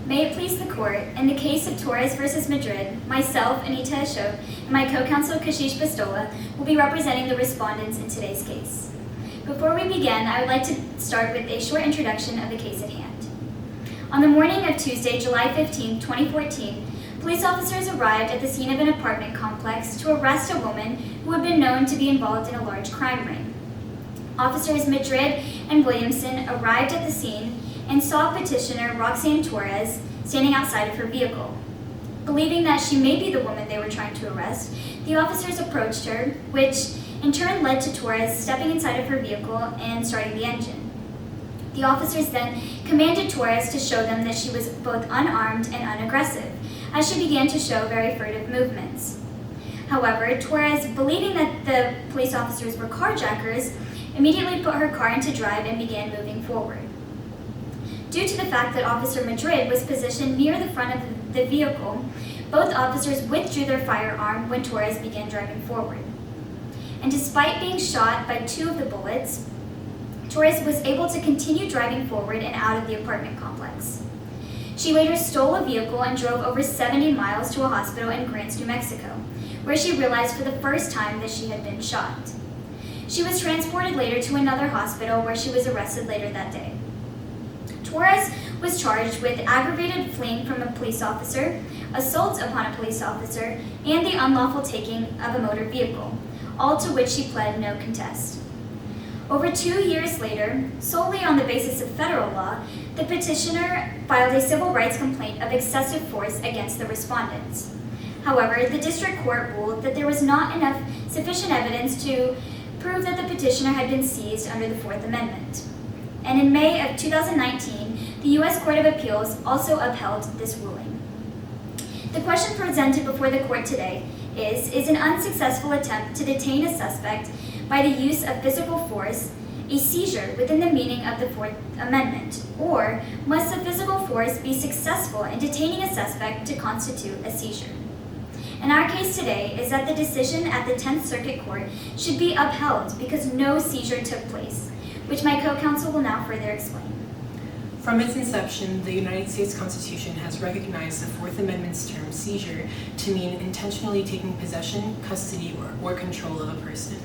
May it please the Court, in the case of Torres v. Madrid, myself, Anita Ashok, and my co-counsel Kashish Bastola will be representing the respondents in today's case. Before we begin, I would like to start with a short introduction of the case at hand. On the morning of Tuesday, July 15, 2014, police officers arrived at the scene of an apartment complex to arrest a woman who had been known to be involved in a large crime ring. Officers Madrid and Williamson arrived at the scene and saw petitioner Roxanne Torres standing outside of her vehicle. Believing that she may be the woman they were trying to arrest, the officers approached her, which in turn led to Torres stepping inside of her vehicle and starting the engine. The officers then commanded Torres to show them that she was both unarmed and unaggressive, as she began to show very furtive movements. However, Torres, believing that the police officers were carjackers, immediately put her car into drive and began moving forward. Due to the fact that Officer Madrid was positioned near the front of the vehicle, both officers withdrew their firearm when Torres began driving forward. And despite being shot by 2 of the bullets, Torres was able to continue driving forward and out of the apartment complex. She later stole a vehicle and drove over 70 miles to a hospital in Grants, New Mexico, where she realized for the first time that she had been shot. She was transported later to another hospital where she was arrested later that day. Torres was charged with aggravated fleeing from a police officer, assault upon a police officer, and the unlawful taking of a motor vehicle, all to which she pled no contest. Over 2 years later, solely on the basis of federal law, the petitioner filed a civil rights complaint of excessive force against the respondents. However, the district court ruled that there was not enough sufficient evidence to prove that the petitioner had been seized under the Fourth Amendment. And in May of 2019, the U.S. Court of Appeals also upheld this ruling. The question presented before the court today is an unsuccessful attempt to detain a suspect by the use of physical force a seizure within the meaning of the Fourth Amendment, or must the physical force be successful in detaining a suspect to constitute a seizure? And our case today is that the decision at the 10th Circuit Court should be upheld because no seizure took place, which my co-counsel will now further explain. From its inception, the United States Constitution has recognized the Fourth Amendment's term seizure to mean intentionally taking possession, custody, or control of a person.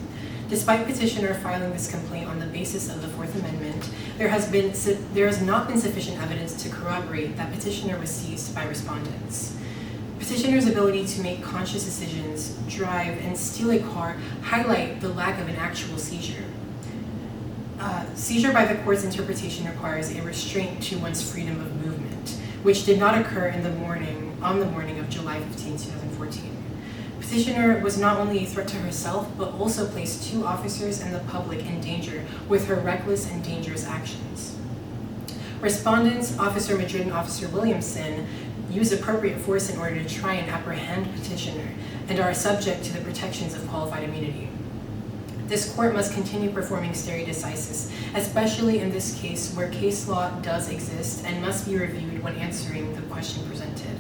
Despite petitioner filing this complaint on the basis of the Fourth Amendment, there has not been sufficient evidence to corroborate that petitioner was seized by respondents. Petitioner's ability to make conscious decisions, drive, and steal a car highlight the lack of an actual seizure. Seizure by the court's interpretation requires a restraint to one's freedom of movement, which did not occur on the morning of July 15, 2014. Petitioner was not only a threat to herself, but also placed 2 officers and the public in danger with her reckless and dangerous actions. Respondents, Officer Madrid and Officer Williamson, used appropriate force in order to try and apprehend petitioner and are subject to the protections of qualified immunity. This court must continue performing stare decisis, especially in this case where case law does exist and must be reviewed when answering the question presented.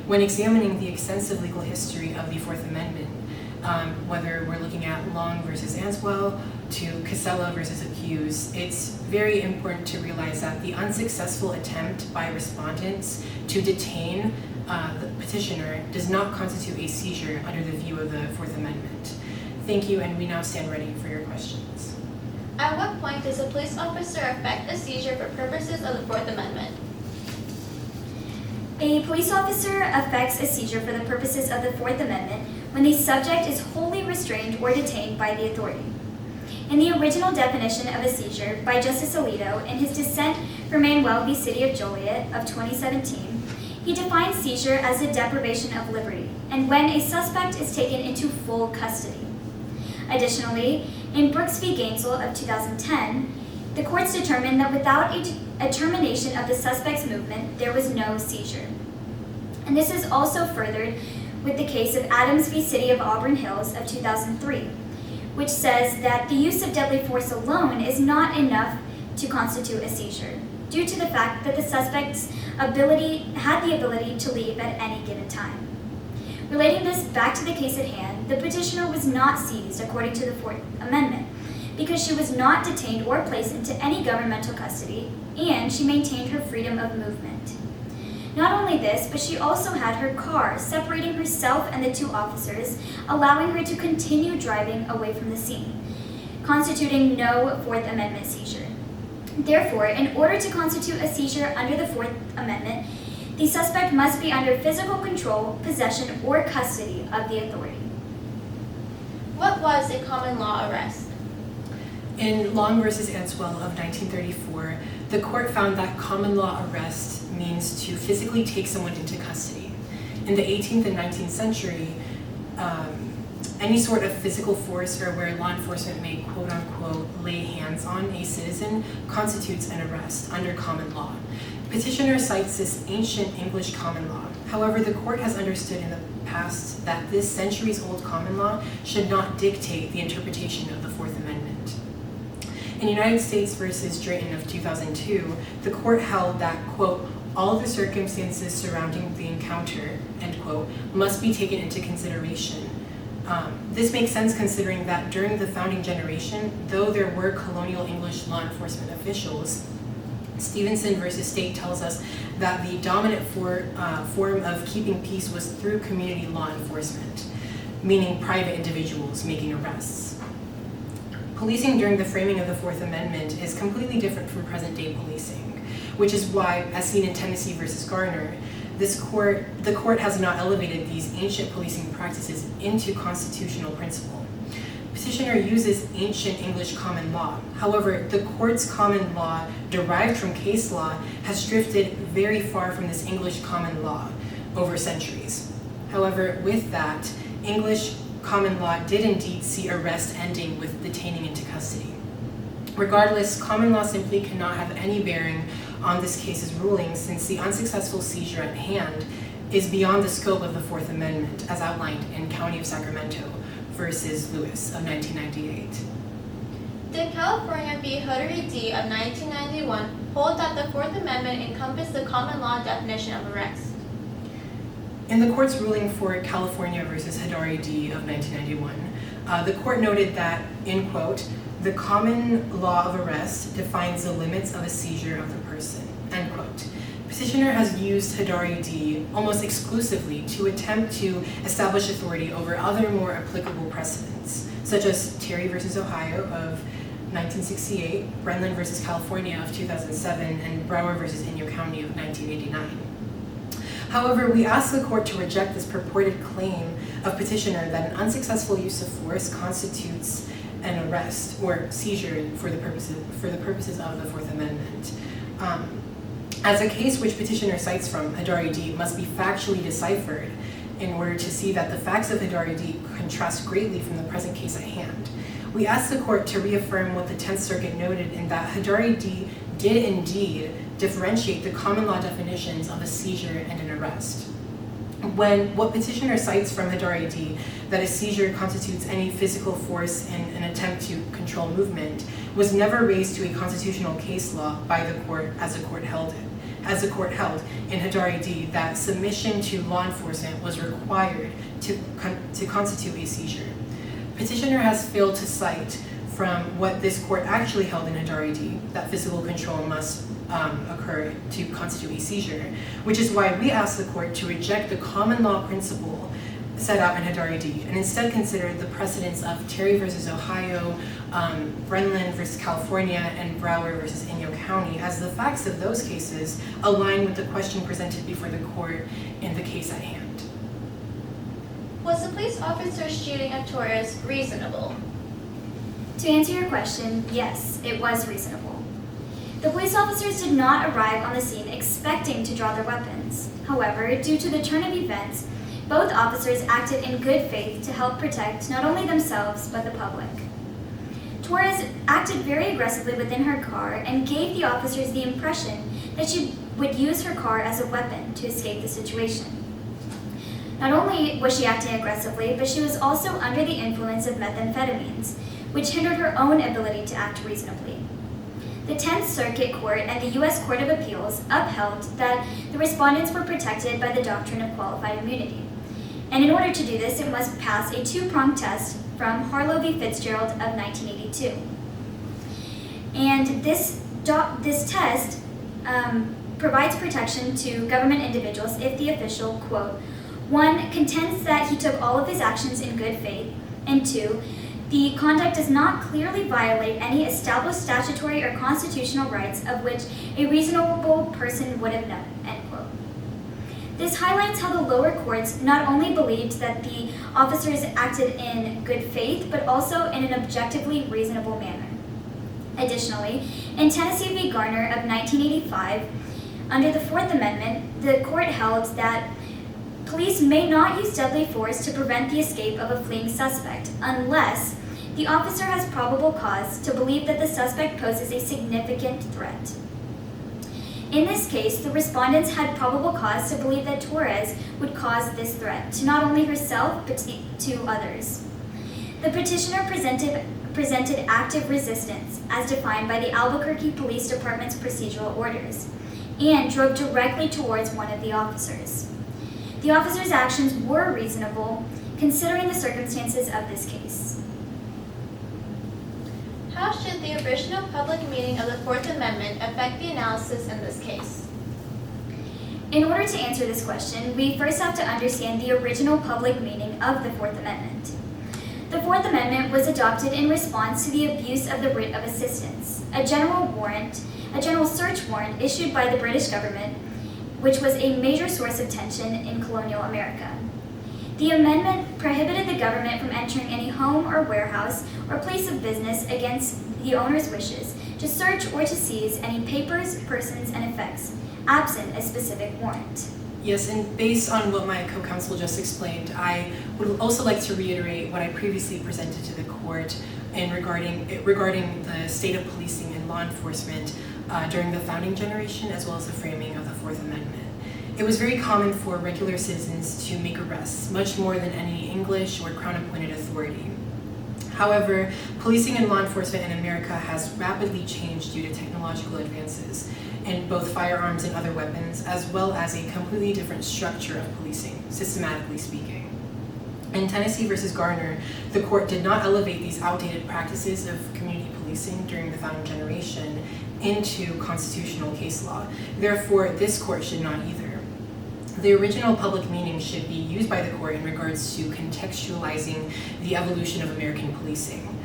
When examining the extensive legal history of the Fourth Amendment, whether we're looking at Long versus Answell to Casella versus Accused, it's very important to realize that the unsuccessful attempt by respondents to detain the petitioner does not constitute a seizure under the view of the Fourth Amendment. Thank you, and we now stand ready for your questions. At what point does a police officer affect a seizure for purposes of the Fourth Amendment? A police officer affects a seizure for the purposes of the Fourth Amendment when the subject is wholly restrained or detained by the authority. In the original definition of a seizure by Justice Alito in his dissent for Manuel v. City of Joliet of 2017, he defines seizure as a deprivation of liberty and when a suspect is taken into full custody. Additionally, in Brooks v. Gainesville of 2010, the courts determined that without a termination of the suspect's movement, there was no seizure. And this is also furthered with the case of Adams v. City of Auburn Hills of 2003, which says that the use of deadly force alone is not enough to constitute a seizure, due to the fact that the suspect's had the ability to leave at any given time. Relating this back to the case at hand, the petitioner was not seized according to the Fourth Amendment because she was not detained or placed into any governmental custody, and she maintained her freedom of movement. Not only this, but she also had her car separating herself and the two officers, allowing her to continue driving away from the scene, constituting no Fourth Amendment seizure. Therefore, in order to constitute a seizure under the Fourth Amendment, the suspect must be under physical control, possession, or custody of the authority. What was a common law arrest? In Long v. Answell of 1934, the court found that common law arrest means to physically take someone into custody. In the 18th and 19th century, any sort of physical force or where law enforcement may quote-unquote lay hands on a citizen constitutes an arrest under common law. Petitioner cites this ancient English common law. However, the court has understood in the past that this centuries-old common law should not dictate the interpretation of the Fourth Amendment. In United States v. Drayton of 2002, the court held that, quote, all the circumstances surrounding the encounter, end quote, must be taken into consideration. This makes sense considering that during the founding generation, though there were colonial English law enforcement officials, Stevenson v. State tells us that the dominant form of keeping peace was through community law enforcement, meaning private individuals making arrests. Policing during the framing of the Fourth Amendment is completely different from present-day policing, which is why, as seen in Tennessee v. Garner, the court has not elevated these ancient policing practices into constitutional principle. Petitioner uses ancient English common law. However, the court's common law, derived from case law, has drifted very far from this English common law over centuries. However, with that, English common law did indeed see arrest ending with detaining into custody. Regardless, common law simply cannot have any bearing on this case's ruling since the unsuccessful seizure at hand is beyond the scope of the Fourth Amendment as outlined in County of Sacramento versus Lewis of 1998. Did California v. Reedy of 1991 hold that the Fourth Amendment encompassed the common law definition of arrest? In the court's ruling for California versus Reedy of 1991, the court noted that, in quote, the common law of arrest defines the limits of a seizure of the person, end quote. Petitioner has used Reedy almost exclusively to attempt to establish authority over other more applicable precedents, such as Terry versus Ohio of 1968, Brennan versus California of 2007, and Brower versus Inyo County of 1989. However, we ask the court to reject this purported claim of petitioner that an unsuccessful use of force constitutes an arrest or seizure for the purposes of the Fourth Amendment. As a case which petitioner cites from Reedy must be factually deciphered in order to see that the facts of Reedy contrast greatly from the present case at hand. We ask the court to reaffirm what the 10th Circuit noted in that Reedy did indeed differentiate the common law definitions of a seizure and an arrest. When what petitioner cites from Reedy, that a seizure constitutes any physical force in an attempt to control movement, was never raised to a constitutional case law by the court as the court held in Reedy that submission to law enforcement was required to constitute a seizure. Petitioner has failed to cite from what this court actually held in Reedy that physical control must occur to constitute a seizure, which is why we ask the court to reject the common law principle set out in Reedy and instead consider the precedents of Terry versus Ohio, Brennan versus California, and Brower versus Inyo County as the facts of those cases align with the question presented before the court in the case at hand. Was the police officer's shooting of Torres reasonable? To answer your question, yes, it was reasonable. The police officers did not arrive on the scene expecting to draw their weapons. However, due to the turn of events, both officers acted in good faith to help protect not only themselves, but the public. Torres acted very aggressively within her car and gave the officers the impression that she would use her car as a weapon to escape the situation. Not only was she acting aggressively, but she was also under the influence of methamphetamines, which hindered her own ability to act reasonably. The 10th Circuit Court and the U.S. Court of Appeals upheld that the respondents were protected by the doctrine of qualified immunity. And in order to do this, it must pass a two-pronged test from Harlan v. Fitzgerald of 1982. And this test provides protection to government individuals if the official, quote, 1, contends that he took all of his actions in good faith, and 2, the conduct does not clearly violate any established statutory or constitutional rights of which a reasonable person would have known, end quote. This highlights how the lower courts not only believed that the officers acted in good faith, but also in an objectively reasonable manner. Additionally, in Tennessee v. Garner of 1985, under the Fourth Amendment, the court held that police may not use deadly force to prevent the escape of a fleeing suspect unless the officer has probable cause to believe that the suspect poses a significant threat. In this case, the respondents had probable cause to believe that Torres would cause this threat to not only herself, but to others. The petitioner presented active resistance, as defined by the Albuquerque Police Department's procedural orders, and drove directly towards one of the officers. The officer's actions were reasonable, considering the circumstances of this case. How should the original public meaning of the Fourth Amendment affect the analysis in this case? In order to answer this question, we first have to understand the original public meaning of the Fourth Amendment. The Fourth Amendment was adopted in response to the abuse of the writ of assistance, a general search warrant issued by the British government, which was a major source of tension in colonial America. The amendment prohibited the government from entering any home or warehouse or place of business against the owner's wishes to search or to seize any papers, persons, and effects, absent a specific warrant. Yes, and based on what my co-counsel just explained, I would also like to reiterate what I previously presented to the court regarding the state of policing and law enforcement during the founding generation, as well as the framing of the Fourth Amendment. It was very common for regular citizens to make arrests, much more than any English or Crown-appointed authority. However, policing and law enforcement in America has rapidly changed due to technological advances in both firearms and other weapons, as well as a completely different structure of policing, systematically speaking. In Tennessee versus Garner, the court did not elevate these outdated practices of community policing during the founding generation into constitutional case law. Therefore, this court should not either. The original public meaning should be used by the court in regards to contextualizing the evolution of American policing,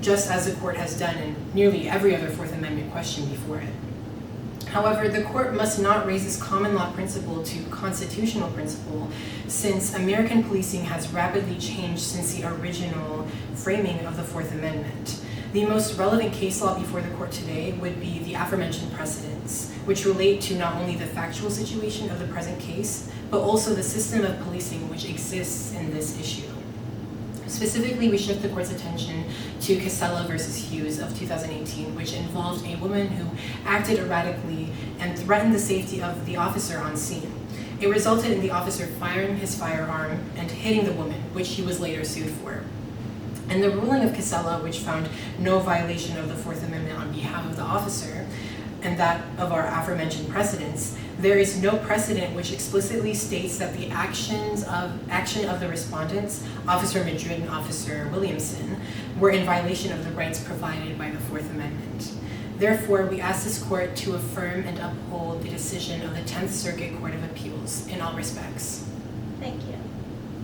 just as the court has done in nearly every other Fourth Amendment question before it. However, the court must not raise this common law principle to constitutional principle, since American policing has rapidly changed since the original framing of the Fourth Amendment. The most relevant case law before the court today would be the aforementioned precedents, which relate to not only the factual situation of the present case, but also the system of policing which exists in this issue. Specifically, we shift the court's attention to Casella versus Hughes of 2018, which involved a woman who acted erratically and threatened the safety of the officer on scene. It resulted in the officer firing his firearm and hitting the woman, which he was later sued for. In the ruling of Casella, which found no violation of the Fourth Amendment on behalf of the officer, and that of our aforementioned precedents, there is no precedent which explicitly states that the action of the respondents, Officer Madrid and Officer Williamson, were in violation of the rights provided by the Fourth Amendment. Therefore, we ask this court to affirm and uphold the decision of the 10th Circuit Court of Appeals in all respects. Thank you.